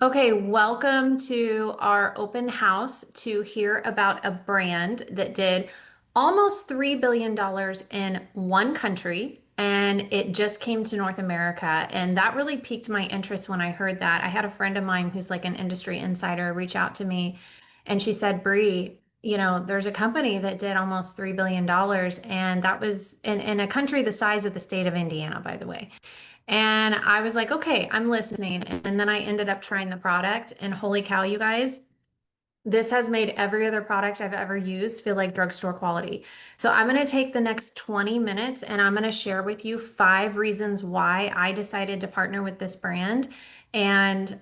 Okay, welcome to our open house to hear about a brand that did almost $3 billion in one country, and it just came to North America. And that really piqued my interest when I heard that. I had a friend of mine who's like an industry insider reach out to me, and she said, Bree, there's a company that did almost $3 billion, and that was in a country the size of the state of Indiana, by the way. And I was like, okay, I'm listening. And then I ended up trying the product, and holy cow, you guys, this has made every other product I've ever used feel like drugstore quality. So I'm going to take the next 20 minutes and I'm going to share with you 5 reasons why I decided to partner with this brand and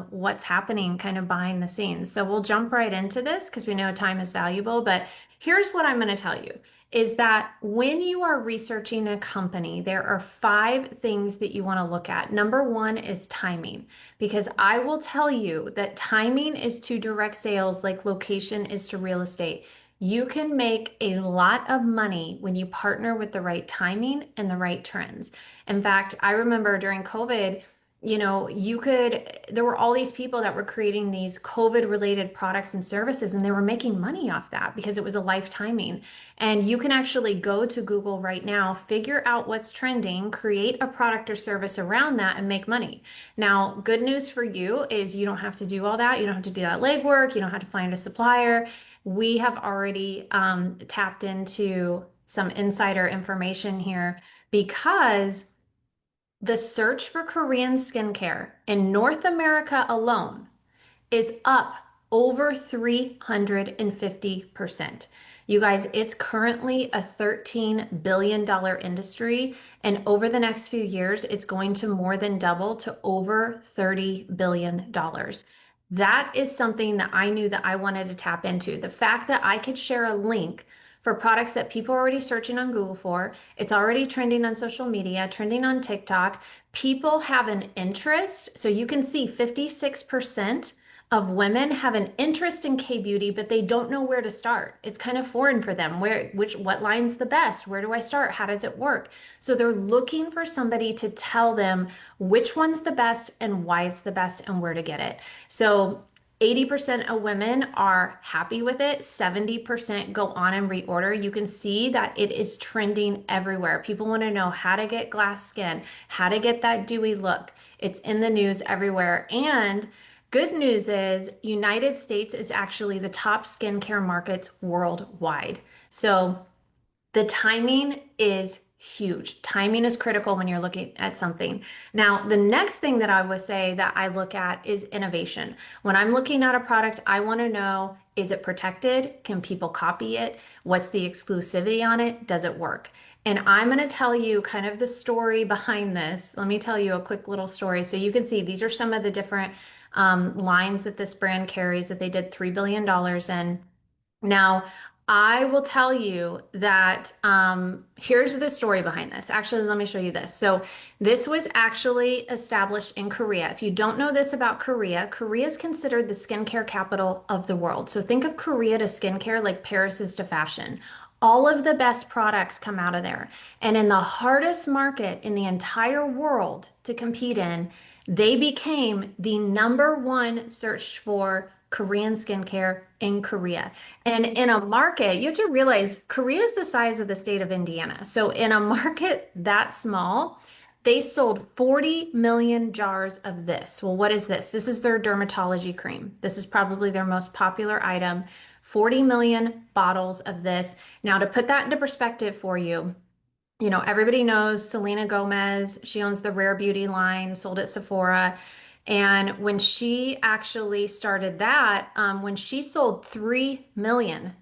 what's happening kind of behind the scenes. So we'll jump right into this because we know time is valuable. But here's what I'm going to tell you is that when you are researching a company, there are 5 things that you want to look at. Number one is timing, because I will tell you that timing is to direct sales like location is to real estate. You can make a lot of money when you partner with the right timing and the right trends. In fact, I remember during COVID, there were all these people that were creating these COVID related products and services, and they were making money off that because it was a life timing. And you can actually go to Google right now, figure out what's trending, create a product or service around that, and make money. Now, good news for you is you don't have to do all that. You don't have to do that legwork. You don't have to find a supplier. We have already tapped into some insider information here because the search for Korean skincare in North America alone is up over 350%. You guys, it's currently a $13 billion industry, and over the next few years, it's going to more than double to over $30 billion. That is something that I knew that I wanted to tap into. The fact that I could share a link for products that people are already searching on Google for, it's already trending on social media, trending on TikTok. People have an interest. So you can see 56% of women have an interest in K-beauty, but they don't know where to start. It's kind of foreign for them. What line's the best? Where do I start? How does it work? So they're looking for somebody to tell them which one's the best and why it's the best and where to get it. So 80% of women are happy with it. 70% go on and reorder. You can see that it is trending everywhere. People want to know how to get glass skin, how to get that dewy look. It's in the news everywhere. And good news is United States is actually the top skincare markets worldwide. So the timing is huge. Timing is critical when you're looking at something. Now, the next thing that I would say that I look at is innovation. When I'm looking at a product, I want to know, is it protected? Can people copy it? What's the exclusivity on it? Does it work? And I'm going to tell you kind of the story behind this. Let me tell you a quick little story. So you can see these are some of the different lines that this brand carries that they did $3 billion in. Now, I will tell you that here's the story behind this. Actually, let me show you this. So, this was actually established in Korea. If you don't know this about Korea, Korea is considered the skincare capital of the world. So, think of Korea to skincare like Paris is to fashion. All of the best products come out of there. And in the hardest market in the entire world to compete in, they became the number one searched for Korean skincare in Korea. And in a market, you have to realize Korea is the size of the state of Indiana. So in a market that small, they sold 40 million jars of this. Well, what is this? This is their dermatology cream. This is probably their most popular item. 40 million bottles of this. Now, to put that into perspective for you, everybody knows Selena Gomez. She owns the Rare Beauty line, sold at Sephora. And when she actually started that, when she sold 3 million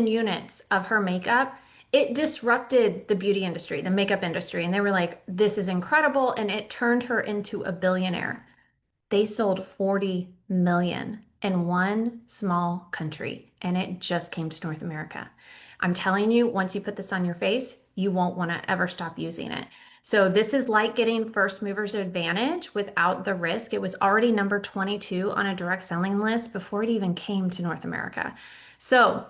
units of her makeup, it disrupted the beauty industry, the makeup industry. And they were like, this is incredible. And it turned her into a billionaire. They sold 40 million in one small country, and it just came to North America. I'm telling you, once you put this on your face, you won't want to ever stop using it. So this is like getting first movers advantage without the risk. It was already number 22 on a direct selling list before it even came to North America. So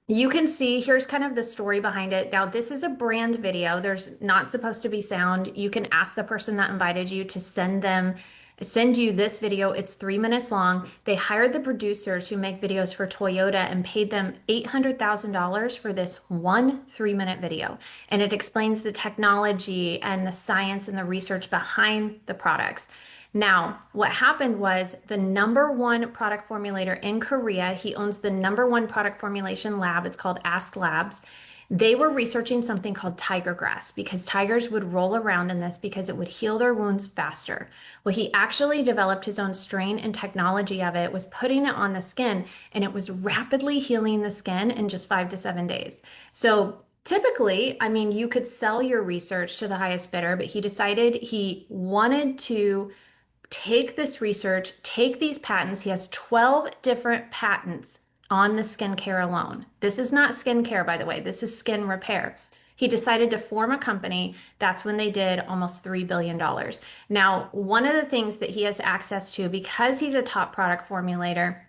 you can see here's kind of the story behind it. Now, this is a brand video. There's not supposed to be sound. You can ask the person that invited you to send them send you this video. It's 3 minutes long. They hired the producers who make videos for Toyota and paid them $800,000 for this one 3 minute video. And it explains the technology and the science and the research behind the products. Now, what happened was the number one product formulator in Korea, he owns the number one product formulation lab. It's called Ask Labs. They were researching something called tiger grass because tigers would roll around in this because it would heal their wounds faster. Well, he actually developed his own strain and technology of it, was putting it on the skin, and it was rapidly healing the skin in just 5 to 7 days. So typically, I mean, you could sell your research to the highest bidder, but he decided he wanted to take this research, take these patents. He has 12 different patents on the skincare alone. This is not skincare, by the way. This is skin repair. He decided to form a company. That's when they did almost $3 billion. Now, one of the things that he has access to, because he's a top product formulator,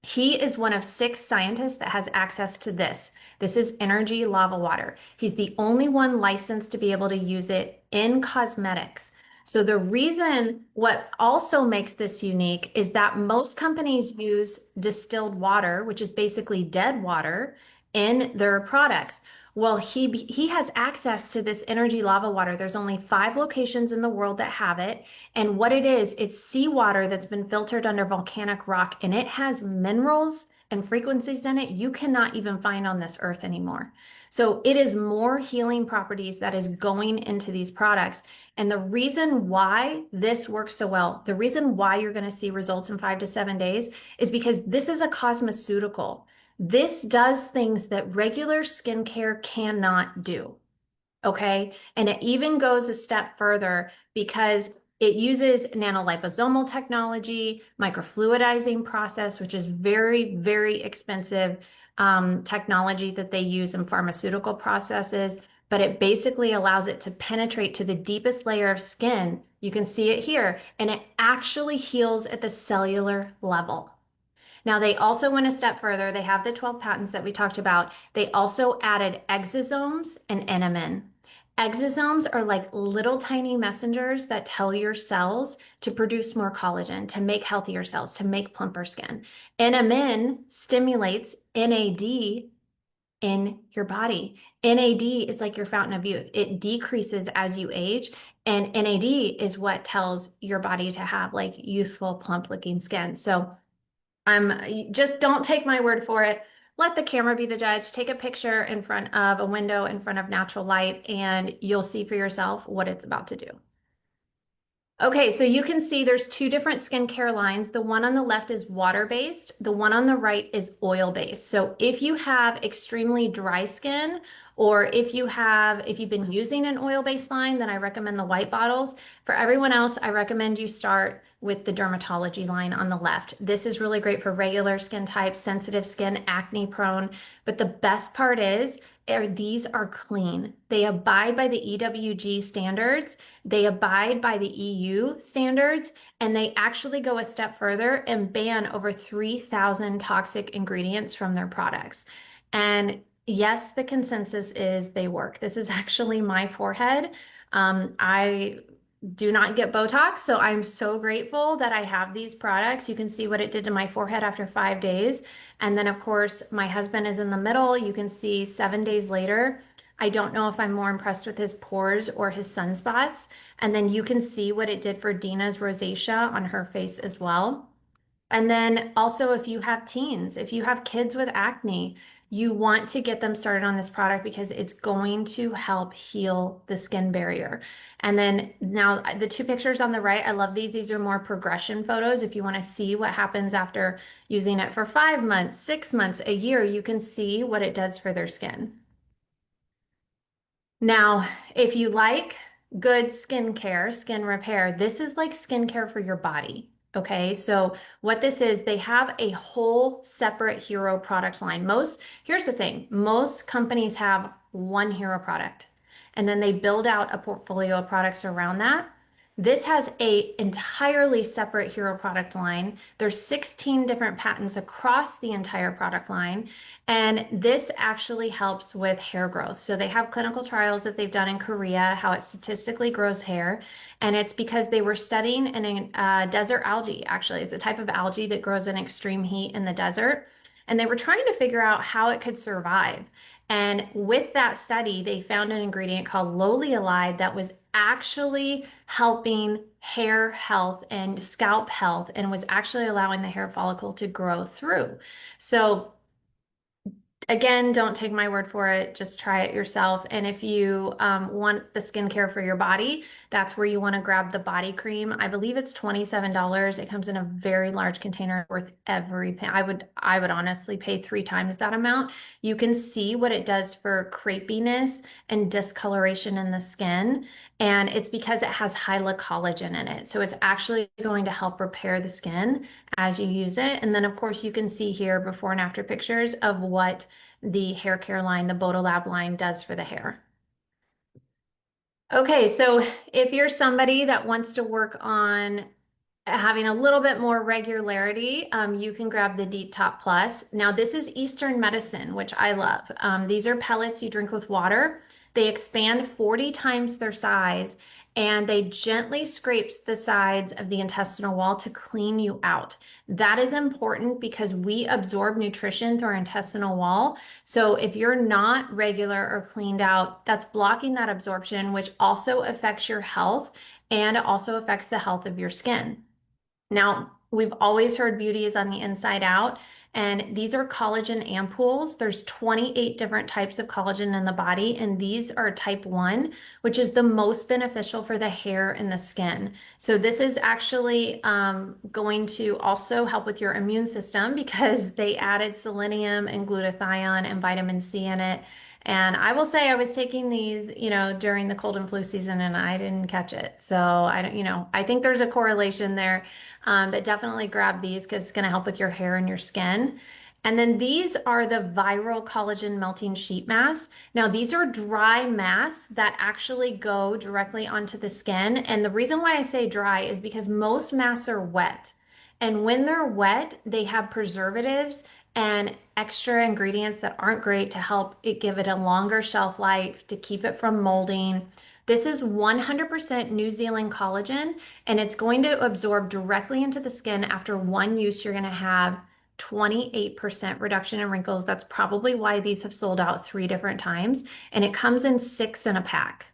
he is one of 6 scientists that has access to this. This is energy lava water. He's the only one licensed to be able to use it in cosmetics. So the reason what also makes this unique is that most companies use distilled water, which is basically dead water, in their products. Well, he has access to this energy lava water. There's only 5 locations in the world that have it. And what it is, it's seawater that's been filtered under volcanic rock, and it has minerals and frequencies in it you cannot even find on this earth anymore. So it is more healing properties that is going into these products. And the reason why this works so well, the reason why you're going to see results in 5 to 7 days is because this is a cosmeceutical. This does things that regular skincare cannot do. Okay. And it even goes a step further because it uses nanoliposomal technology, microfluidizing process, which is very, very expensive technology that they use in pharmaceutical processes. But it basically allows it to penetrate to the deepest layer of skin. You can see it here, and it actually heals at the cellular level. Now, they also went a step further. They have the 12 patents that we talked about. They also added exosomes and NMN. Exosomes are like little tiny messengers that tell your cells to produce more collagen, to make healthier cells, to make plumper skin. NMN stimulates NAD in your body. NAD is like your fountain of youth. It decreases as you age, and NAD is what tells your body to have like youthful, plump looking skin. So just don't take my word for it. Let the camera be the judge. Take a picture in front of a window in front of natural light, and you'll see for yourself what it's about to do. Okay, so you can see there's 2 different skincare lines. The one on the left is water-based. The one on the right is oil-based. So if you have extremely dry skin, or if you've been using an oil-based line, then I recommend the white bottles. For everyone else, I recommend you start with the dermatology line on the left. This is really great for regular skin type, sensitive skin, acne prone. But the best part is, these are clean. They abide by the EWG standards. They abide by the EU standards, and they actually go a step further and ban over 3,000 toxic ingredients from their products. And yes, the consensus is they work. This is actually my forehead. I do not get Botox, so I'm so grateful that I have these products. You can see what it did to my forehead after 5 days. And then, of course, my husband is in the middle. You can see 7 days later. I don't know if I'm more impressed with his pores or his sunspots. And then you can see what it did for Dina's rosacea on her face as well. And then also, if you have teens, if you have kids with acne, you want to get them started on this product because it's going to help heal the skin barrier. And then now the 2 pictures on the right, I love these. These are more progression photos. If you want to see what happens after using it for 5 months, 6 months, a year, you can see what it does for their skin. Now, if you like good skincare, skin repair, this is like skincare for your body. Okay, so what this is, they have a whole separate hero product line. Here's the thing, most companies have one hero product, and then they build out a portfolio of products around that. This has a entirely separate hero product line. There's 16 different patents across the entire product line, and this actually helps with hair growth. So they have clinical trials that they've done in Korea, how it statistically grows hair, and it's because they were studying in desert algae. Actually, it's a type of algae that grows in extreme heat in the desert, and they were trying to figure out how it could survive. And with that study, they found an ingredient called loliolide that was actually helping hair health and scalp health and was actually allowing the hair follicle to grow through. So again, don't take my word for it. Just try it yourself. And if you want the skincare for your body, that's where you want to grab the body cream. I believe it's $27. It comes in a very large container worth every penny. I would honestly pay 3 times that amount. You can see what it does for crepiness and discoloration in the skin. And it's because it has hyaluronic collagen in it. So it's actually going to help repair the skin as you use it. And then, of course, you can see here before and after pictures of what the hair care line, the Lab line, does for the hair. Okay, so if you're somebody that wants to work on having a little bit more regularity, you can grab the Deep Top Plus. Now, this is Eastern medicine, which I love. These are pellets you drink with water. They expand 40 times their size and they gently scrapes the sides of the intestinal wall to clean you out. That is important because we absorb nutrition through our intestinal wall. So if you're not regular or cleaned out, that's blocking that absorption, which also affects your health and it also affects the health of your skin. Now, we've always heard beauty is on the inside out, and these are collagen ampoules. There's 28 different types of collagen in the body, and these are type 1, which is the most beneficial for the hair and the skin. So this is actually going to also help with your immune system because they added selenium and glutathione and vitamin C in it. And I will say I was taking these, during the cold and flu season and I didn't catch it. So I don't, I think there's a correlation there. But definitely grab these because it's going to help with your hair and your skin. And then these are the viral collagen melting sheet masks. Now, these are dry masks that actually go directly onto the skin. And the reason why I say dry is because most masks are wet. And when they're wet, they have preservatives and extra ingredients that aren't great to help it give it a longer shelf life, to keep it from molding. This is 100% New Zealand collagen, and it's going to absorb directly into the skin. After one use, you're going to have 28% reduction in wrinkles. That's probably why these have sold out 3 different times, and it comes in 6 in a pack.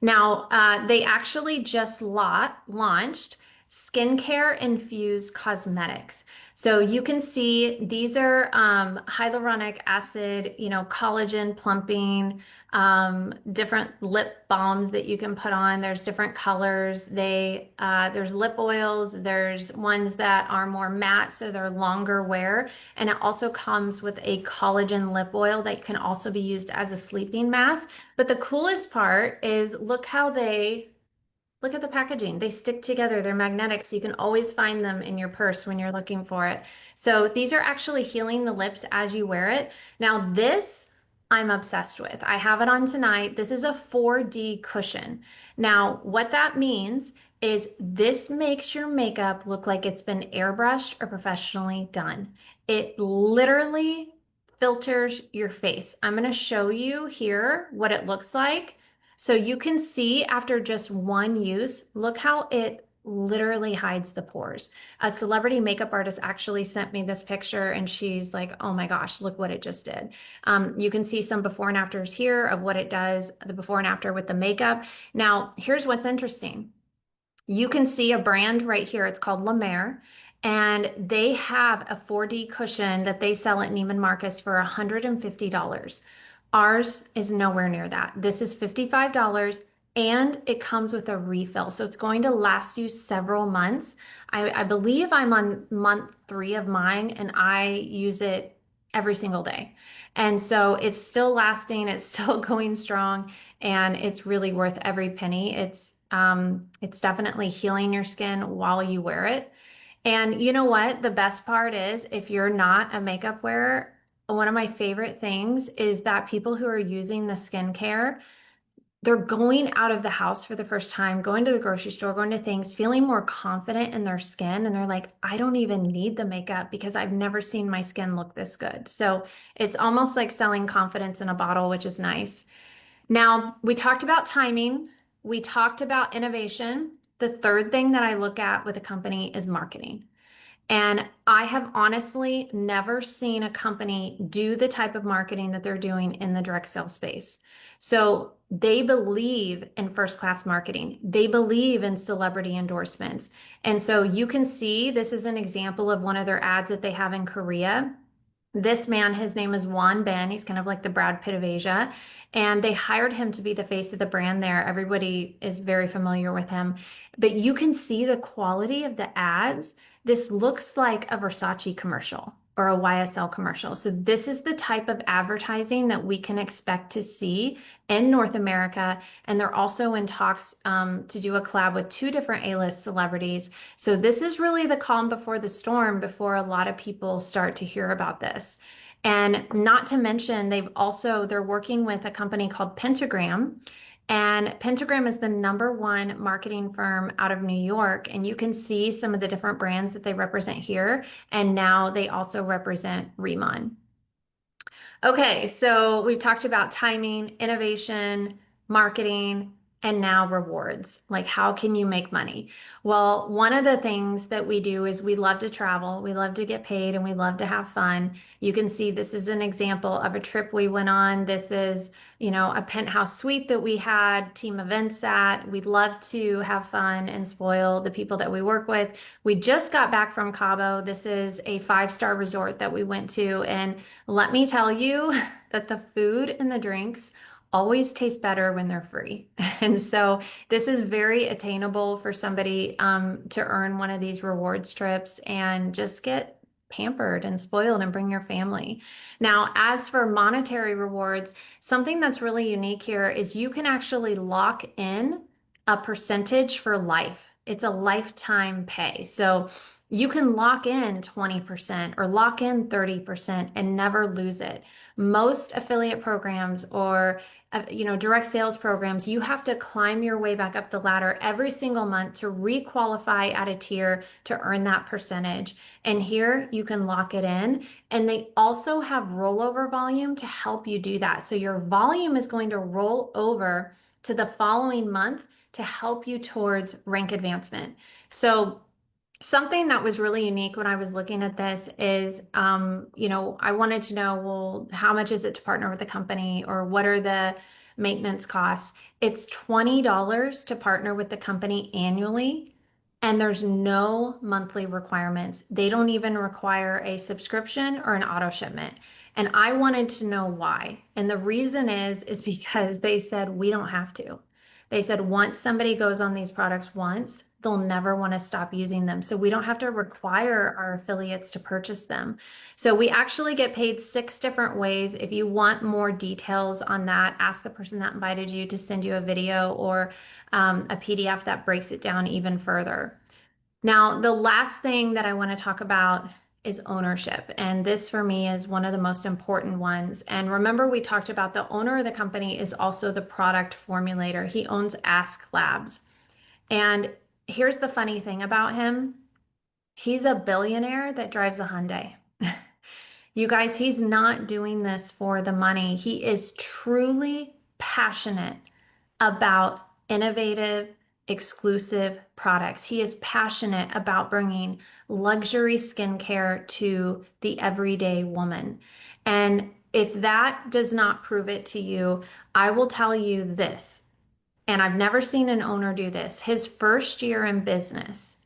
Now, they actually just launched skincare infused cosmetics. So you can see these are hyaluronic acid, collagen plumping, different lip balms that you can put on. There's different colors. There's lip oils. There's ones that are more matte, so they're longer wear. And it also comes with a collagen lip oil that can also be used as a sleeping mask. But the coolest part is look at the packaging. They stick together. They're magnetic, so you can always find them in your purse when you're looking for it. So these are actually healing the lips as you wear it. Now this I'm obsessed with. I have it on tonight. This is a 4D cushion. Now, what that means is this makes your makeup look like it's been airbrushed or professionally done. It literally filters your face. I'm going to show you here what it looks like. So you can see after just one use, look how it literally hides the pores. A celebrity makeup artist actually sent me this picture and she's like, oh my gosh, look what it just did. You can see some before and afters here of what it does, the before and after with the makeup. Now, here's what's interesting. You can see a brand right here. It's called La Mer, and they have a 4D cushion that they sell at Neiman Marcus for $150. Ours is nowhere near that. This is $55 and it comes with a refill. So it's going to last you several months. I believe I'm on month 3 of mine and I use it every single day. And so it's still lasting, it's still going strong, and it's really worth every penny. It's definitely healing your skin while you wear it. And you know what? The best part is if you're not a makeup wearer, one of my favorite things is that people who are using the skincare, they're going out of the house for the first time, going to the grocery store, going to things, feeling more confident in their skin. And they're like, I don't even need the makeup because I've never seen my skin look this good. So it's almost like selling confidence in a bottle, which is nice. Now, we talked about timing, we talked about innovation. The third thing that I look at with a company is marketing. And I have honestly never seen a company do the type of marketing that they're doing in the direct sales space. So they believe in first class marketing, they believe in celebrity endorsements. And so you can see this is an example of one of their ads that they have in Korea. This man, his name is Juan Ben. He's kind of like the Brad Pitt of Asia. And they hired him to be the face of the brand there. Everybody is very familiar with him. But you can see the quality of the ads. This looks like a Versace commercial or a YSL commercial. So this is the type of advertising that we can expect to see in North America. And they're also in talks to do a collab with two different A-list celebrities. So this is really the calm before the storm before a lot of people start to hear about this. And not to mention, they're working with a company called Pentagram. And Pentagram is the number one marketing firm out of New York. And you can see some of the different brands that they represent here. And now they also represent Riman. Okay, so we've talked about timing, innovation, marketing, and now rewards. Like, how can you make money? Well, one of the things that we do is we love to travel, we love to get paid, and we love to have fun. You can see this is an example of a trip we went on. This is, a penthouse suite that we had team events at. We'd love to have fun and spoil the people that we work with. We just got back from Cabo. This is a five-star resort that we went to, and let me tell you that the food and the drinks always taste better when they're free. And so this is very attainable for somebody to earn one of these rewards trips and just get pampered and spoiled and bring your family. Now, as for monetary rewards, something that's really unique here is you can actually lock in a percentage for life. It's a lifetime pay. So you can lock in 20% or lock in 30% and never lose it. Most affiliate programs or direct sales programs, you have to climb your way back up the ladder every single month to re-qualify at a tier to earn that percentage. And here you can lock it in. And they also have rollover volume to help you do that. So your volume is going to roll over to the following month to help you towards rank advancement. So something that was really unique when I was looking at this is, I wanted to know, well, how much is it to partner with a company or what are the maintenance costs? It's $20 to partner with the company annually, and there's no monthly requirements. They don't even require a subscription or an auto shipment. And I wanted to know why. And the reason is because they said we don't have to. They said once somebody goes on these products once, they'll never want to stop using them. So we don't have to require our affiliates to purchase them. So we actually get paid 6 different ways. If you want more details on that, ask the person that invited you to send you a video or a PDF that breaks it down even further. Now, the last thing that I want to talk about is ownership. And this for me is one of the most important ones. And remember, we talked about the owner of the company is also the product formulator. He owns Ask Labs. And here's the funny thing about him. He's a billionaire that drives a Hyundai. You guys, he's not doing this for the money. He is truly passionate about innovative, exclusive products. He is passionate about bringing luxury skincare to the everyday woman. And if that does not prove it to you, I will tell you this, and I've never seen an owner do this. His first year in business,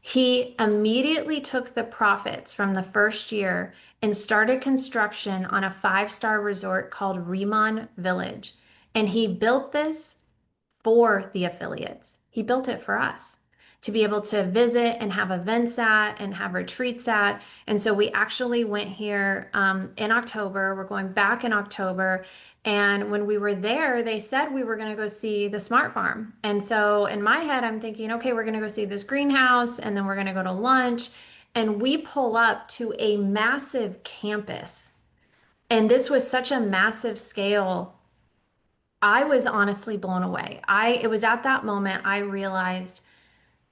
he immediately took the profits from the first year and started construction on a 5-star resort called Reman Village. And he built this for the affiliates. He built it for us to be able to visit and have events at and have retreats at. And so we actually went here in October. We're going back in October. And when we were there, they said we were going to go see the smart farm. And so in my head, I'm thinking, okay, we're going to go see this greenhouse and then we're going to go to lunch. And we pull up to a massive campus. And this was such a massive scale I was honestly blown away. It was at that moment I realized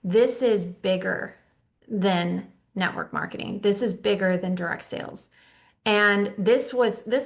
this is bigger than network marketing. This is bigger than direct sales. And this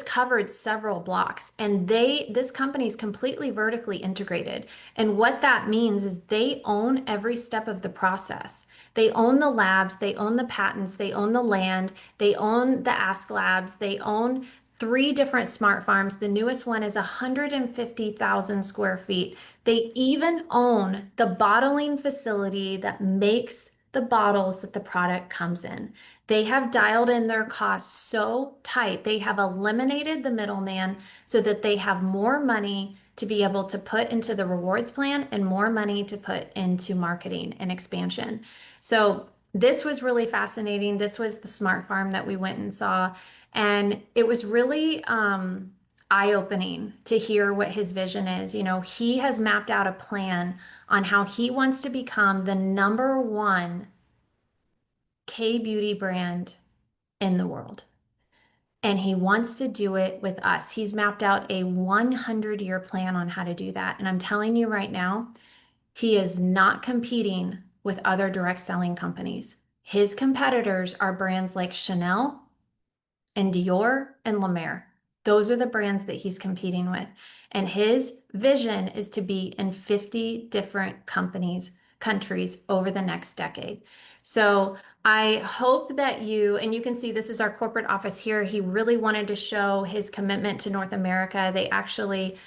covered several blocks, and this company is completely vertically integrated. And what that means is they own every step of the process. They own the labs, they own the patents, they own the land, they own the Ask Labs, they own three different smart farms. The newest one is 150,000 square feet. They even own the bottling facility that makes the bottles that the product comes in. They have dialed in their costs so tight. They have eliminated the middleman so that they have more money to be able to put into the rewards plan and more money to put into marketing and expansion. So this was really fascinating. This was the smart farm that we went and saw. And it was really eye-opening to hear what his vision is. You know, he has mapped out a plan on how he wants to become the number one K beauty brand in the world. And he wants to do it with us. He's mapped out a 100-year plan on how to do that. And I'm telling you right now, he is not competing with other direct selling companies. His competitors are brands like Chanel and Dior and La Mer. Those are the brands that he's competing with. And his vision is to be in 50 different countries over the next decade. So I hope that and you can see this is our corporate office here. He really wanted to show his commitment to North America. They actually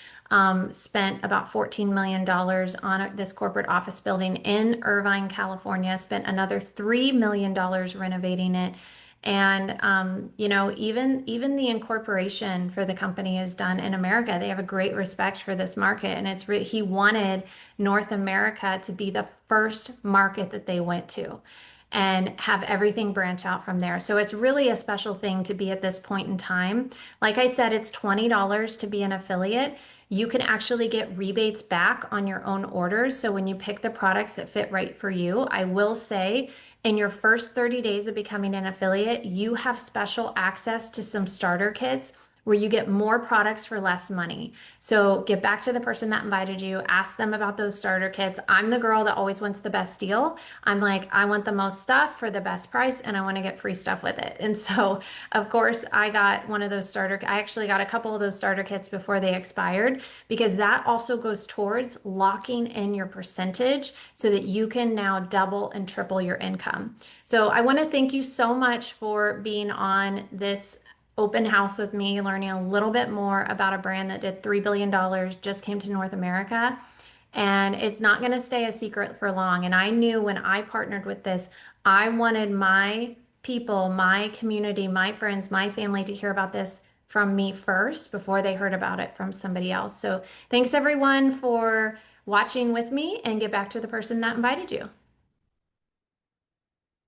spent about $14 million on this corporate office building in Irvine, California, spent another $3 million renovating it. And you know, even the incorporation for the company is done in America. They have a great respect for this market, and he wanted North America to be the first market that they went to and have everything branch out from there. So it's really a special thing to be at this point in time. Like I said, it's $20 to be an affiliate. You can actually get rebates back on your own orders. So when you pick the products that fit right for you, I will say in your first 30 days of becoming an affiliate, you have special access to some starter kits where you get more products for less money. So get back to the person that invited you, ask them about those starter kits. I'm the girl that always wants the best deal. I'm like, I want the most stuff for the best price and I want to get free stuff with it. And so, of course, I got one of those I actually got a couple of those starter kits before they expired because that also goes towards locking in your percentage so that you can now double and triple your income. So I want to thank you so much for being on this open house with me, learning a little bit more about a brand that did $3 billion, just came to North America. And it's not going to stay a secret for long. And I knew when I partnered with this, I wanted my people, my community, my friends, my family to hear about this from me first before they heard about it from somebody else. So thanks everyone for watching with me, and get back to the person that invited you.